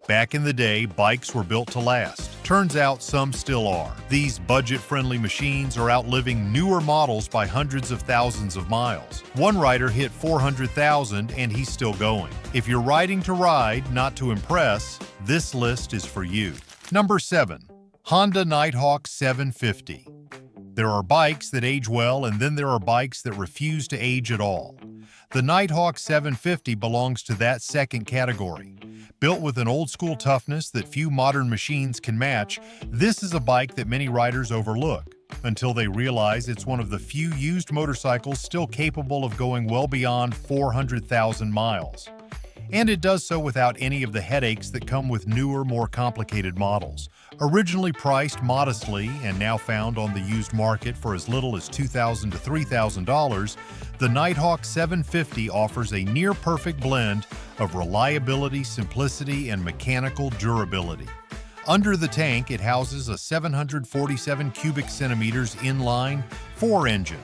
Back in the day, bikes were built to last. Turns out some still are. These budget-friendly machines are outliving newer models by hundreds of thousands of miles. One rider hit 400,000 and he's still going. If you're riding to ride, not to impress, this list is for you. Number 7. Honda Nighthawk 750. There are bikes that age well, and then there are bikes that refuse to age at all. The Nighthawk 750 belongs to that second category. Built with an old-school toughness that few modern machines can match, this is a bike that many riders overlook, until they realize it's one of the few used motorcycles still capable of going well beyond 400,000 miles. And it does so without any of the headaches that come with newer, more complicated models. Originally priced modestly and now found on the used market for as little as $2,000 to $3,000, the Nighthawk 750 offers a near-perfect blend of reliability, simplicity, and mechanical durability. Under the tank, it houses a 747 cubic centimeters inline 4 engine.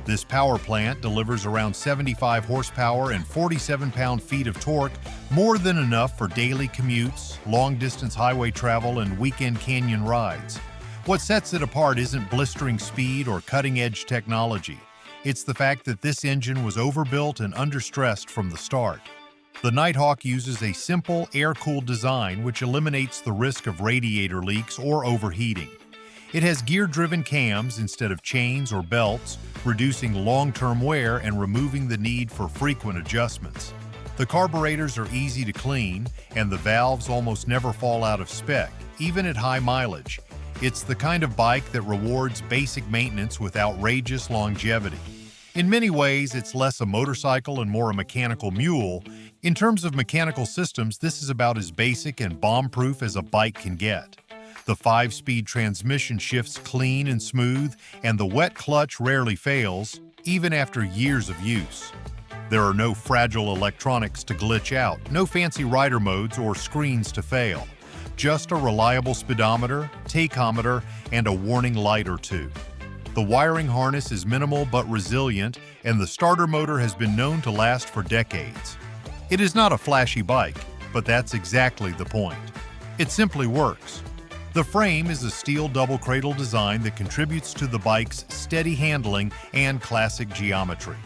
This power plant delivers around 75 horsepower and 47 pound-feet of torque, more than enough for daily commutes, long-distance highway travel, and weekend canyon rides. What sets it apart isn't blistering speed or cutting-edge technology. It's the fact that this engine was overbuilt and understressed from the start. The Nighthawk uses a simple, air-cooled design which eliminates the risk of radiator leaks or overheating. It has gear-driven cams instead of chains or belts, reducing long-term wear and removing the need for frequent adjustments. The carburetors are easy to clean, and the valves almost never fall out of spec, even at high mileage. It's the kind of bike that rewards basic maintenance with outrageous longevity. In many ways, it's less a motorcycle and more a mechanical mule. In terms of mechanical systems, this is about as basic and bomb-proof as a bike can get. The 5-speed transmission shifts clean and smooth, and the wet clutch rarely fails, even after years of use. There are no fragile electronics to glitch out, no fancy rider modes or screens to fail. Just a reliable speedometer, tachometer, and a warning light or two. The wiring harness is minimal but resilient, and the starter motor has been known to last for decades. It is not a flashy bike, but that's exactly the point. It simply works. The frame is a steel double cradle design that contributes to the bike's steady handling and classic geometry.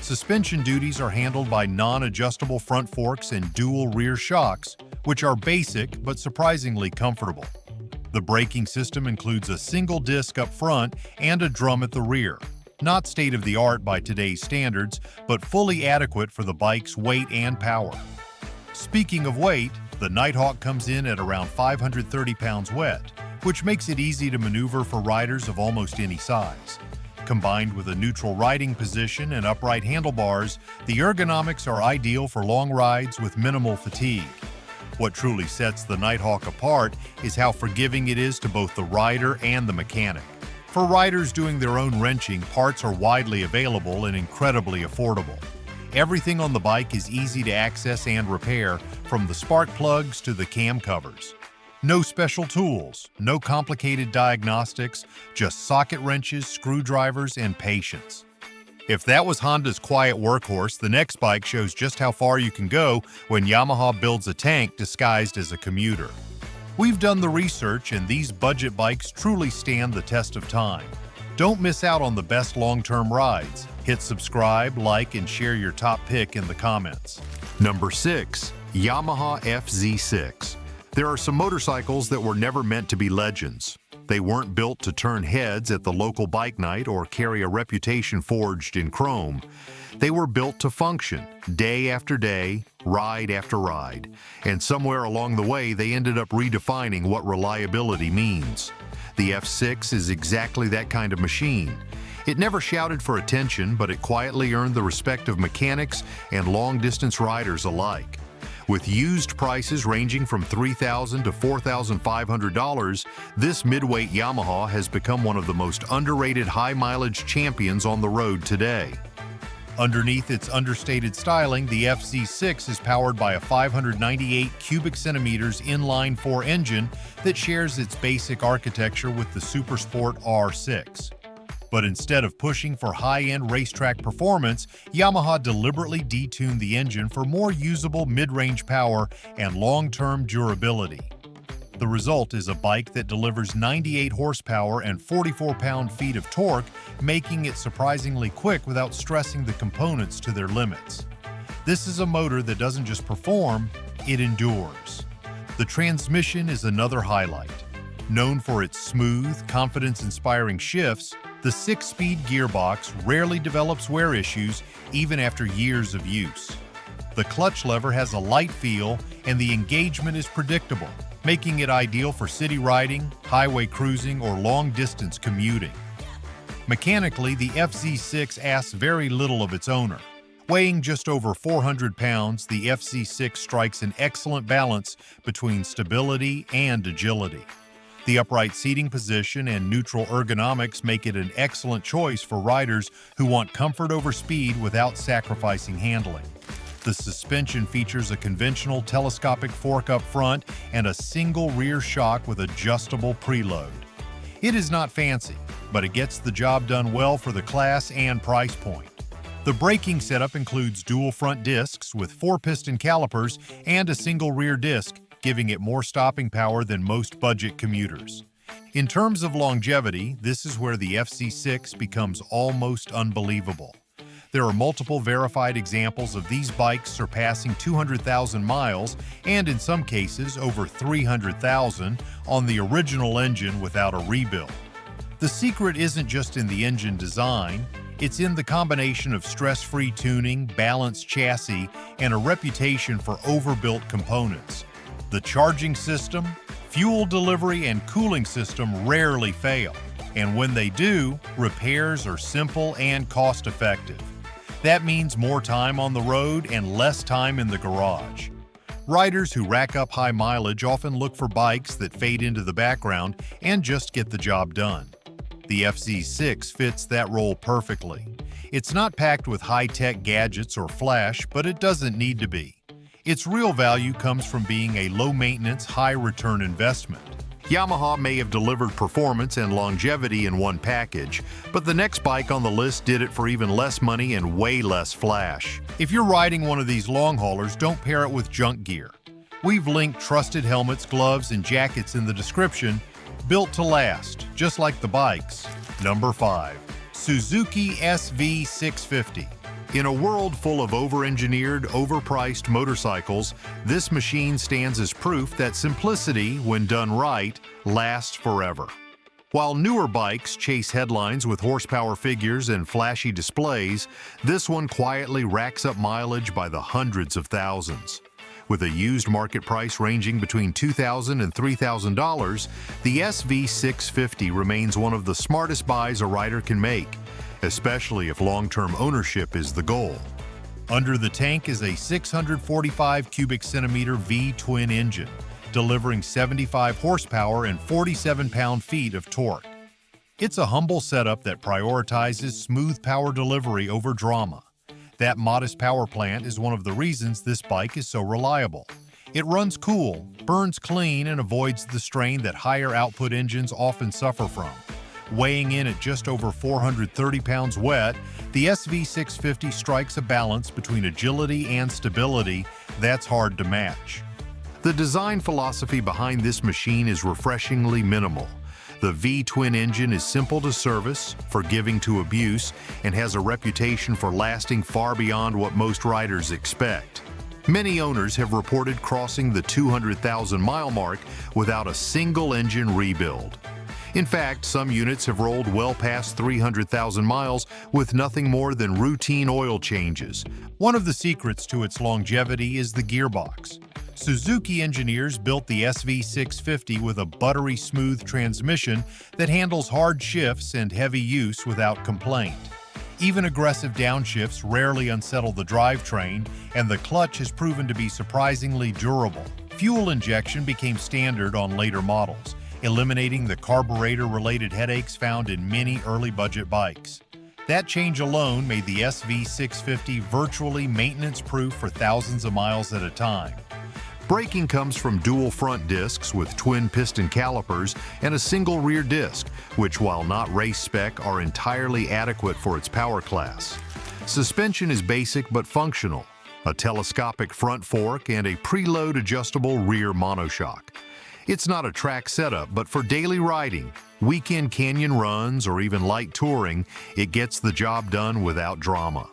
Suspension duties are handled by non-adjustable front forks and dual rear shocks, which are basic but surprisingly comfortable. The braking system includes a single disc up front and a drum at the rear. Not state-of-the-art by today's standards, but fully adequate for the bike's weight and power. Speaking of weight, the Nighthawk comes in at around 530 pounds wet, which makes it easy to maneuver for riders of almost any size. Combined with a neutral riding position and upright handlebars, the ergonomics are ideal for long rides with minimal fatigue. What truly sets the Nighthawk apart is how forgiving it is to both the rider and the mechanic. For riders doing their own wrenching, parts are widely available and incredibly affordable. Everything on the bike is easy to access and repair, from the spark plugs to the cam covers. No special tools, no complicated diagnostics, just socket wrenches, screwdrivers, and patience. If that was Honda's quiet workhorse, the next bike shows just how far you can go when Yamaha builds a tank disguised as a commuter. We've done the research, and these budget bikes truly stand the test of time. Don't miss out on the best long-term rides. Hit subscribe, like, and share your top pick in the comments. Number 6. Yamaha FZ6. There are some motorcycles that were never meant to be legends. They weren't built to turn heads at the local bike night or carry a reputation forged in chrome. They were built to function, day after day, ride after ride. And somewhere along the way, they ended up redefining what reliability means. The F6 is exactly that kind of machine. It never shouted for attention, but it quietly earned the respect of mechanics and long-distance riders alike. With used prices ranging from $3,000 to $4,500, this midweight Yamaha has become one of the most underrated high-mileage champions on the road today. Underneath its understated styling, the FZ6 is powered by a 598 cubic centimeters inline 4 engine that shares its basic architecture with the Supersport R6. But instead of pushing for high-end racetrack performance, Yamaha deliberately detuned the engine for more usable mid-range power and long-term durability. The result is a bike that delivers 98 horsepower and 44 pound-feet of torque, making it surprisingly quick without stressing the components to their limits. This is a motor that doesn't just perform, it endures. The transmission is another highlight. Known for its smooth, confidence-inspiring shifts, the 6-speed gearbox rarely develops wear issues even after years of use. The clutch lever has a light feel and the engagement is predictable, making it ideal for city riding, highway cruising, or long-distance commuting. Mechanically, the FZ6 asks very little of its owner. Weighing just over 400 pounds, the FZ6 strikes an excellent balance between stability and agility. The upright seating position and neutral ergonomics make it an excellent choice for riders who want comfort over speed without sacrificing handling. The suspension features a conventional telescopic fork up front and a single rear shock with adjustable preload. It is not fancy, but it gets the job done well for the class and price point. The braking setup includes dual front discs with 4-piston calipers and a single rear disc, giving it more stopping power than most budget commuters. In terms of longevity, this is where the FZ6 becomes almost unbelievable. There are multiple verified examples of these bikes surpassing 200,000 miles and in some cases over 300,000 on the original engine without a rebuild. The secret isn't just in the engine design, it's in the combination of stress-free tuning, balanced chassis, and a reputation for overbuilt components. The charging system, fuel delivery, and cooling system rarely fail, and when they do, repairs are simple and cost-effective. That means more time on the road and less time in the garage. Riders who rack up high mileage often look for bikes that fade into the background and just get the job done. The FZ6 fits that role perfectly. It's not packed with high-tech gadgets or flash, but it doesn't need to be. Its real value comes from being a low-maintenance, high-return investment. Yamaha may have delivered performance and longevity in one package, but the next bike on the list did it for even less money and way less flash. If you're riding one of these long haulers, don't pair it with junk gear. We've linked trusted helmets, gloves, and jackets in the description, built to last, just like the bikes. Number 5. Suzuki SV650. In a world full of over-engineered, overpriced motorcycles, this machine stands as proof that simplicity, when done right, lasts forever. While newer bikes chase headlines with horsepower figures and flashy displays, this one quietly racks up mileage by the hundreds of thousands. With a used market price ranging between $2,000 and $3,000, the SV650 remains one of the smartest buys a rider can make, especially if long-term ownership is the goal. Under the tank is a 645 cubic centimeter V-twin engine, delivering 75 horsepower and 47 pound-feet of torque. It's a humble setup that prioritizes smooth power delivery over drama. That modest power plant is one of the reasons this bike is so reliable. It runs cool, burns clean, and avoids the strain that higher output engines often suffer from. Weighing in at just over 430 pounds wet, the SV650 strikes a balance between agility and stability that's hard to match. The design philosophy behind this machine is refreshingly minimal. The V-twin engine is simple to service, forgiving to abuse, and has a reputation for lasting far beyond what most riders expect. Many owners have reported crossing the 200,000-mile mark without a single engine rebuild. In fact, some units have rolled well past 300,000 miles with nothing more than routine oil changes. One of the secrets to its longevity is the gearbox. Suzuki engineers built the SV650 with a buttery smooth transmission that handles hard shifts and heavy use without complaint. Even aggressive downshifts rarely unsettle the drivetrain, and the clutch has proven to be surprisingly durable. Fuel injection became standard on later models, eliminating the carburetor-related headaches found in many early budget bikes. That change alone made the SV650 virtually maintenance-proof for thousands of miles at a time. Braking comes from dual front discs with twin piston calipers and a single rear disc, which, while not race spec, are entirely adequate for its power class. Suspension is basic but functional, a telescopic front fork and a preload adjustable rear monoshock. It's not a track setup, but for daily riding, weekend canyon runs, or even light touring, it gets the job done without drama.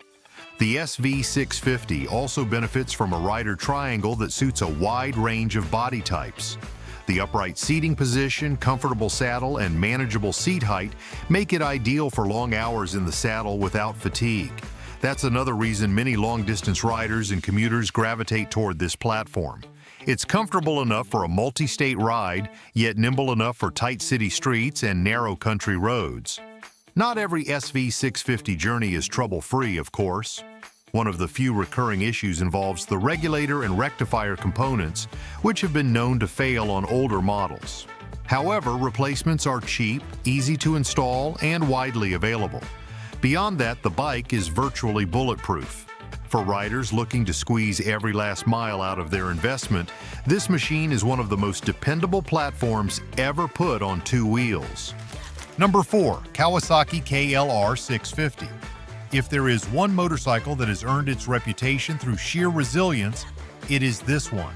The SV650 also benefits from a rider triangle that suits a wide range of body types. The upright seating position, comfortable saddle, and manageable seat height make it ideal for long hours in the saddle without fatigue. That's another reason many long-distance riders and commuters gravitate toward this platform. It's comfortable enough for a multi-state ride, yet nimble enough for tight city streets and narrow country roads. Not every SV650 journey is trouble-free, of course. One of the few recurring issues involves the regulator and rectifier components, which have been known to fail on older models. However, replacements are cheap, easy to install, and widely available. Beyond that, the bike is virtually bulletproof. For riders looking to squeeze every last mile out of their investment, this machine is one of the most dependable platforms ever put on two wheels. Number 4. Kawasaki KLR 650. If there is one motorcycle that has earned its reputation through sheer resilience, it is this one.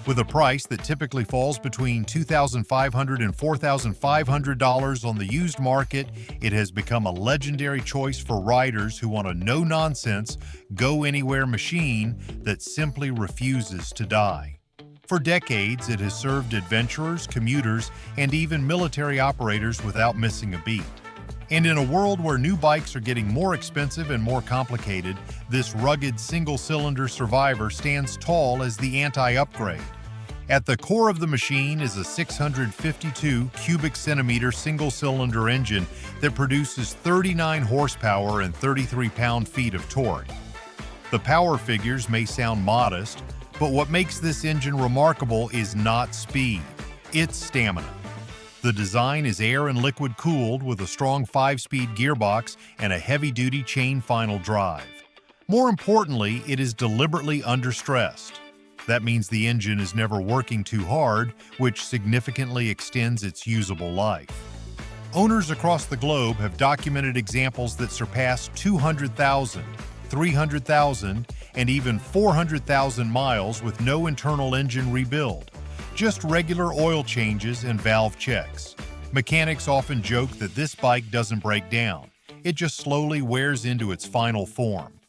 With a price that typically falls between $2,500 and $4,500 on the used market, it has become a legendary choice for riders who want a no-nonsense, go-anywhere machine that simply refuses to die. For decades, it has served adventurers, commuters, and even military operators without missing a beat. And in a world where new bikes are getting more expensive and more complicated, this rugged single-cylinder survivor stands tall as the anti-upgrade. At the core of the machine is a 652 cubic centimeter single-cylinder engine that produces 39 horsepower and 33 pound-feet of torque. The power figures may sound modest, but what makes this engine remarkable is not speed, it's stamina. The design is air and liquid cooled with a strong 5-speed gearbox and a heavy-duty chain final drive. More importantly, it is deliberately understressed. That means the engine is never working too hard, which significantly extends its usable life. Owners across the globe have documented examples that surpass 200,000, 300,000, and even 400,000 miles with no internal engine rebuild. Just regular oil changes and valve checks. Mechanics often joke that this bike doesn't break down. It just slowly wears into its final form.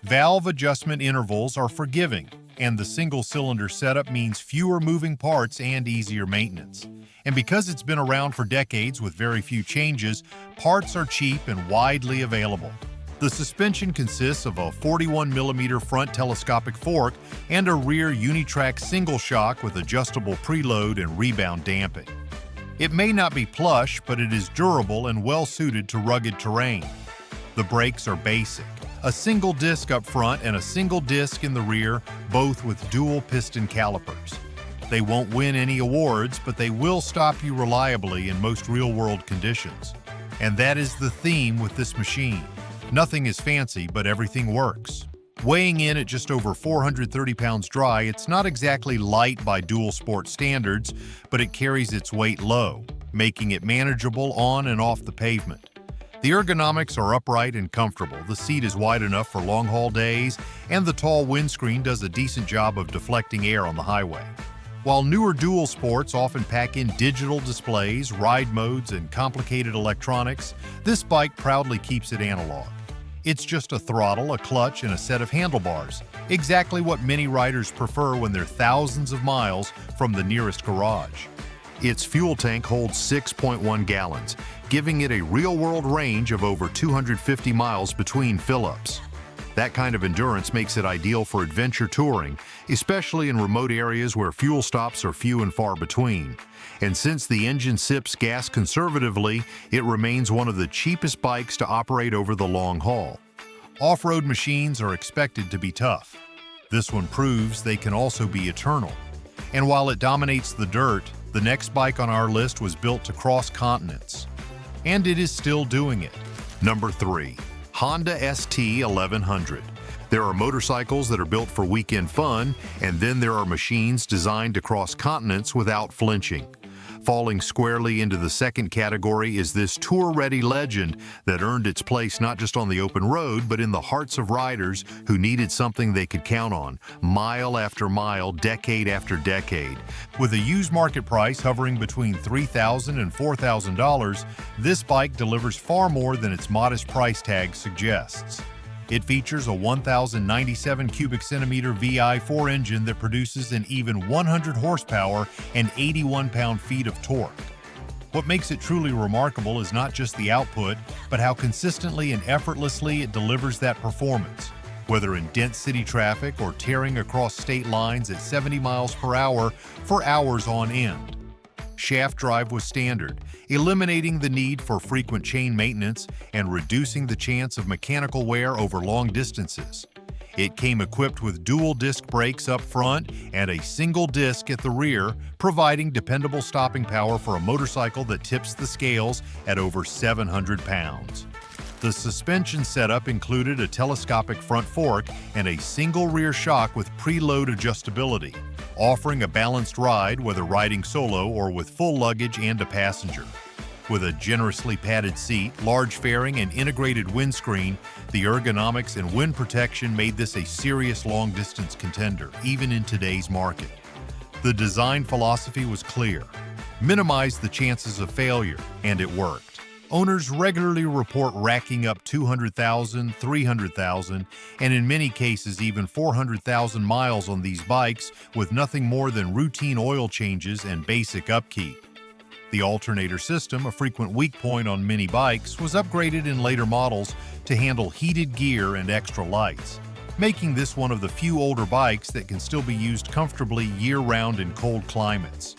Valve adjustment intervals are forgiving, and the single-cylinder setup means fewer moving parts and easier maintenance. And because it's been around for decades with very few changes, parts are cheap and widely available. The suspension consists of a 41mm front telescopic fork and a rear unitrack single shock with adjustable preload and rebound damping. It may not be plush, but it is durable and well-suited to rugged terrain. The brakes are basic, a single disc up front and a single disc in the rear, both with dual piston calipers. They won't win any awards, but they will stop you reliably in most real-world conditions. And that is the theme with this machine. Nothing is fancy, but everything works. Weighing in at just over 430 pounds dry, it's not exactly light by dual sport standards, but it carries its weight low, making it manageable on and off the pavement. The ergonomics are upright and comfortable, the seat is wide enough for long-haul days, and the tall windscreen does a decent job of deflecting air on the highway. While newer dual sports often pack in digital displays, ride modes, and complicated electronics, this bike proudly keeps it analog. It's just a throttle, a clutch, and a set of handlebars, exactly what many riders prefer when they're thousands of miles from the nearest garage. Its fuel tank holds 6.1 gallons, giving it a real-world range of over 250 miles between fill-ups. That kind of endurance makes it ideal for adventure touring, especially in remote areas where fuel stops are few and far between. And since the engine sips gas conservatively, it remains one of the cheapest bikes to operate over the long haul. Off-road machines are expected to be tough. This one proves they can also be eternal. And while it dominates the dirt, the next bike on our list was built to cross continents. And it is still doing it. Number 3. Honda ST 1100. There are motorcycles that are built for weekend fun, and then there are machines designed to cross continents without flinching. Falling squarely into the second category is this tour-ready legend that earned its place not just on the open road, but in the hearts of riders who needed something they could count on, mile after mile, decade after decade. With a used market price hovering between $3,000 and $4,000, this bike delivers far more than its modest price tag suggests. It features a 1,097 cubic centimeter VI4 engine that produces an even 100 horsepower and 81 pound-feet of torque. What makes it truly remarkable is not just the output, but how consistently and effortlessly it delivers that performance, whether in dense city traffic or tearing across state lines at 70 miles per hour for hours on end. Shaft drive was standard, eliminating the need for frequent chain maintenance and reducing the chance of mechanical wear over long distances. It came equipped with dual disc brakes up front and a single disc at the rear, providing dependable stopping power for a motorcycle that tips the scales at over 700 pounds. The suspension setup included a telescopic front fork and a single rear shock with preload adjustability, offering a balanced ride whether riding solo or with full luggage and a passenger. With a generously padded seat, large fairing, and integrated windscreen, the ergonomics and wind protection made this a serious long-distance contender, even in today's market. The design philosophy was clear: minimize the chances of failure, and it worked. Owners regularly report racking up 200,000, 300,000, and in many cases even 400,000 miles on these bikes with nothing more than routine oil changes and basic upkeep. The alternator system, a frequent weak point on many bikes, was upgraded in later models to handle heated gear and extra lights, making this one of the few older bikes that can still be used comfortably year-round in cold climates.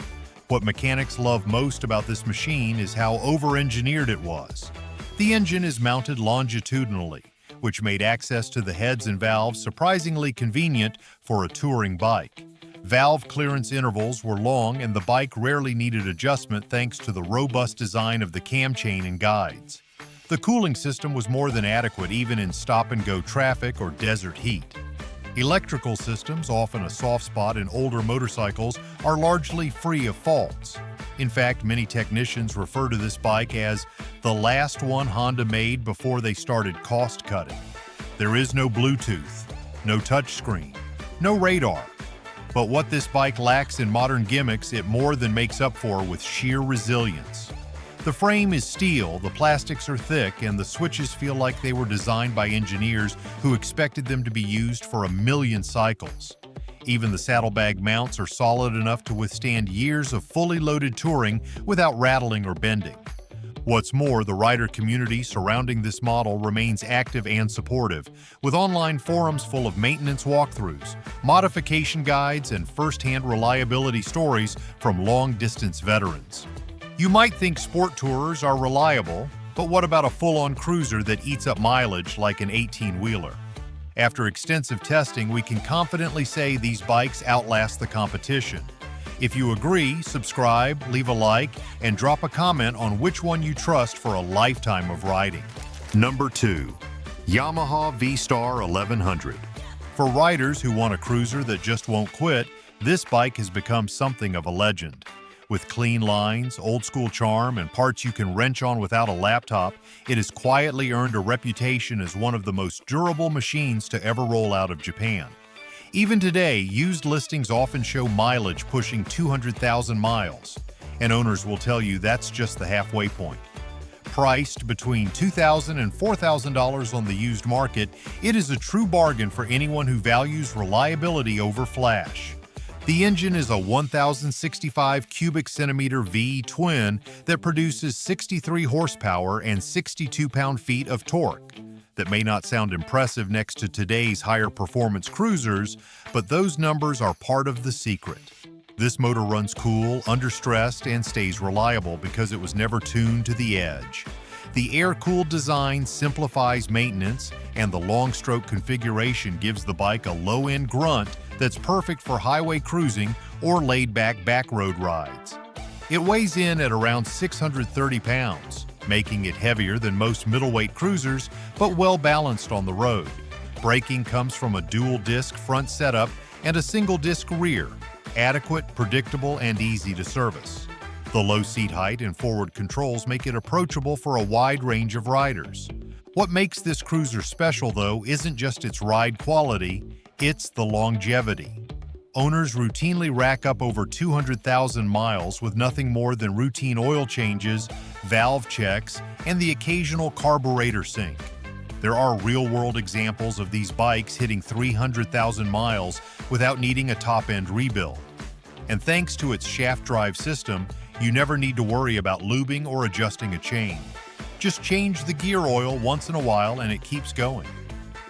What mechanics love most about this machine is how over-engineered it was. The engine is mounted longitudinally, which made access to the heads and valves surprisingly convenient for a touring bike. Valve clearance intervals were long and the bike rarely needed adjustment thanks to the robust design of the cam chain and guides. The cooling system was more than adequate even in stop-and-go traffic or desert heat. Electrical systems, often a soft spot in older motorcycles, are largely free of faults. In fact, many technicians refer to this bike as the last one Honda made before they started cost-cutting. There is no Bluetooth, no touchscreen, no radar. But what this bike lacks in modern gimmicks, it more than makes up for with sheer resilience. The frame is steel, the plastics are thick, and the switches feel like they were designed by engineers who expected them to be used for a million cycles. Even the saddlebag mounts are solid enough to withstand years of fully loaded touring without rattling or bending. What's more, the rider community surrounding this model remains active and supportive, with online forums full of maintenance walkthroughs, modification guides, and first-hand reliability stories from long-distance veterans. You might think sport tourers are reliable, but what about a full-on cruiser that eats up mileage like an 18-wheeler? After extensive testing, we can confidently say these bikes outlast the competition. If you agree, subscribe, leave a like, and drop a comment on which one you trust for a lifetime of riding. Number 2. Yamaha Vstar 1100. For riders who want a cruiser that just won't quit, this bike has become something of a legend. With clean lines, old-school charm, and parts you can wrench on without a laptop, it has quietly earned a reputation as one of the most durable machines to ever roll out of Japan. Even today, used listings often show mileage pushing 200,000 miles, and owners will tell you that's just the halfway point. Priced between $2,000 and $4,000 on the used market, it is a true bargain for anyone who values reliability over flash. The engine is a 1,065 cubic centimeter V twin that produces 63 horsepower and 62 pound-feet of torque. That may not sound impressive next to today's higher performance cruisers, but those numbers are part of the secret. This motor runs cool, under stress, and stays reliable because it was never tuned to the edge. The air-cooled design simplifies maintenance, and the long-stroke configuration gives the bike a low-end grunt that's perfect for highway cruising or laid-back backroad rides. It weighs in at around 630 pounds, making it heavier than most middleweight cruisers, but well-balanced on the road. Braking comes from a dual-disc front setup and a single-disc rear, adequate, predictable, and easy to service. The low seat height and forward controls make it approachable for a wide range of riders. What makes this cruiser special, though, isn't just its ride quality, it's the longevity. Owners routinely rack up over 200,000 miles with nothing more than routine oil changes, valve checks, and the occasional carburetor sync. There are real-world examples of these bikes hitting 300,000 miles without needing a top-end rebuild. And thanks to its shaft drive system, you never need to worry about lubing or adjusting a chain. Just change the gear oil once in a while and it keeps going.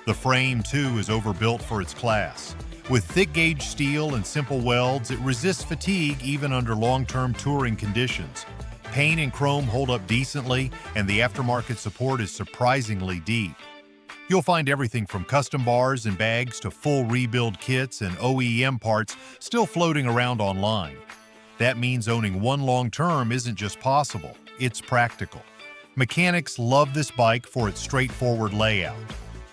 The frame, too, is overbuilt for its class. With thick-gauge steel and simple welds, it resists fatigue even under long-term touring conditions. Paint and chrome hold up decently, and the aftermarket support is surprisingly deep. You'll find everything from custom bars and bags to full rebuild kits and OEM parts still floating around online. That means owning one long-term isn't just possible, it's practical. Mechanics love this bike for its straightforward layout.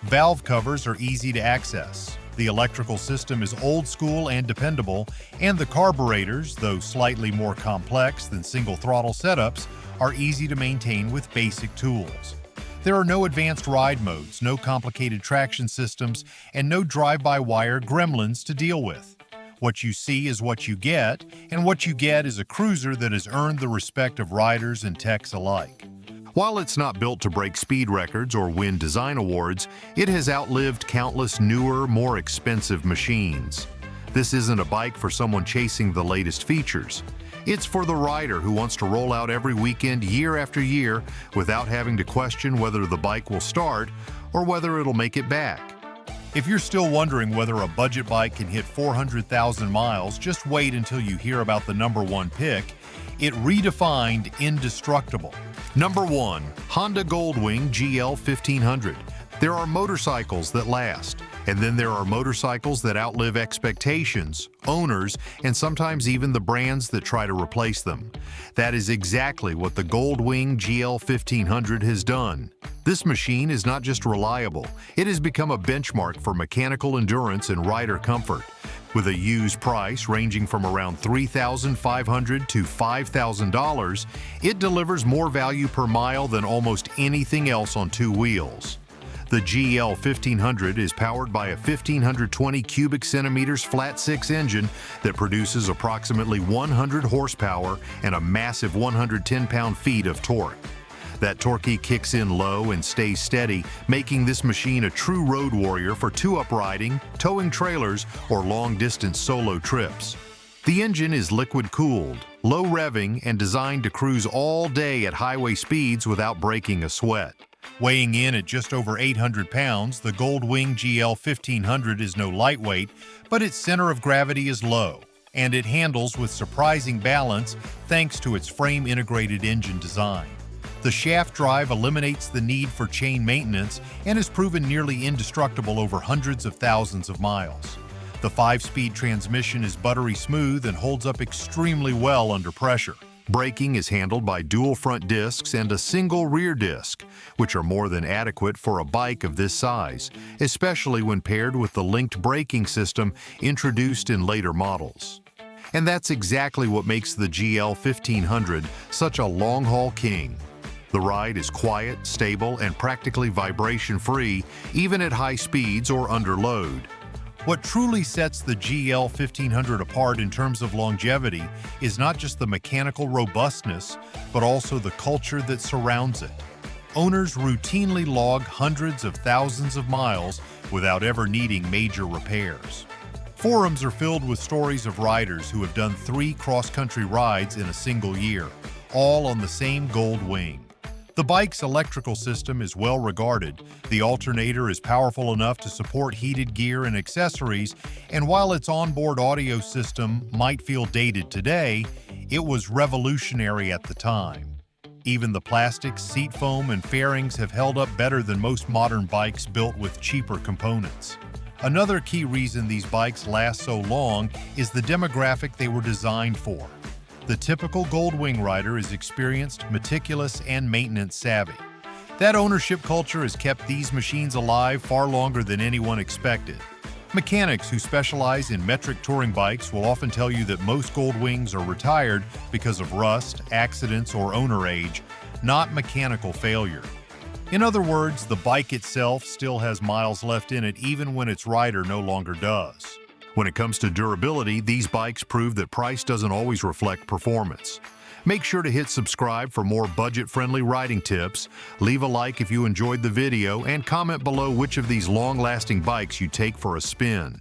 Valve covers are easy to access. The electrical system is old school and dependable, and the carburetors, though slightly more complex than single throttle setups, are easy to maintain with basic tools. There are no advanced ride modes, no complicated traction systems, and no drive-by-wire gremlins to deal with. What you see is what you get, and what you get is a cruiser that has earned the respect of riders and techs alike. While it's not built to break speed records or win design awards, it has outlived countless newer, more expensive machines. This isn't a bike for someone chasing the latest features. It's for the rider who wants to roll out every weekend year after year without having to question whether the bike will start or whether it'll make it back. If you're still wondering whether a budget bike can hit 400,000 miles, just wait until you hear about the number one pick. It redefined indestructible. Number 1. Honda Goldwing GL 1500. There are motorcycles that last, and then there are motorcycles that outlive expectations, owners, and sometimes even the brands that try to replace them. That is exactly what the Goldwing GL 1500 has done. This machine is not just reliable, it has become a benchmark for mechanical endurance and rider comfort. With a used price ranging from around $3,500 to $5,000, it delivers more value per mile than almost anything else on two wheels. The GL 1500 is powered by a 1,520 cubic centimeters flat-six engine that produces approximately 100 horsepower and a massive 110 pound-feet of torque. That torque kicks in low and stays steady, making this machine a true road warrior for two-up riding, towing trailers, or long-distance solo trips. The engine is liquid-cooled, low-revving, and designed to cruise all day at highway speeds without breaking a sweat. Weighing in at just over 800 pounds, the Goldwing GL 1500 is no lightweight, but its center of gravity is low, and it handles with surprising balance thanks to its frame-integrated engine design. The shaft drive eliminates the need for chain maintenance and has proven nearly indestructible over hundreds of thousands of miles. The 5-speed transmission is buttery smooth and holds up extremely well under pressure. Braking is handled by dual front discs and a single rear disc, which are more than adequate for a bike of this size, especially when paired with the linked braking system introduced in later models. And that's exactly what makes the GL 1500 such a long-haul king. The ride is quiet, stable, and practically vibration-free, even at high speeds or under load. What truly sets the GL 1500 apart in terms of longevity is not just the mechanical robustness, but also the culture that surrounds it. Owners routinely log hundreds of thousands of miles without ever needing major repairs. Forums are filled with stories of riders who have done 3 cross-country rides in a single year, all on the same Goldwing. The bike's electrical system is well regarded, the alternator is powerful enough to support heated gear and accessories, and while its onboard audio system might feel dated today, it was revolutionary at the time. Even the plastics, seat foam, and fairings have held up better than most modern bikes built with cheaper components. Another key reason these bikes last so long is the demographic they were designed for. The typical Goldwing rider is experienced, meticulous, and maintenance savvy. That ownership culture has kept these machines alive far longer than anyone expected. Mechanics who specialize in metric touring bikes will often tell you that most Goldwings are retired because of rust, accidents, or owner age, not mechanical failure. In other words, the bike itself still has miles left in it even when its rider no longer does. When it comes to durability, these bikes prove that price doesn't always reflect performance. Make sure to hit subscribe for more budget-friendly riding tips, leave a like if you enjoyed the video, and comment below which of these long-lasting bikes you take for a spin.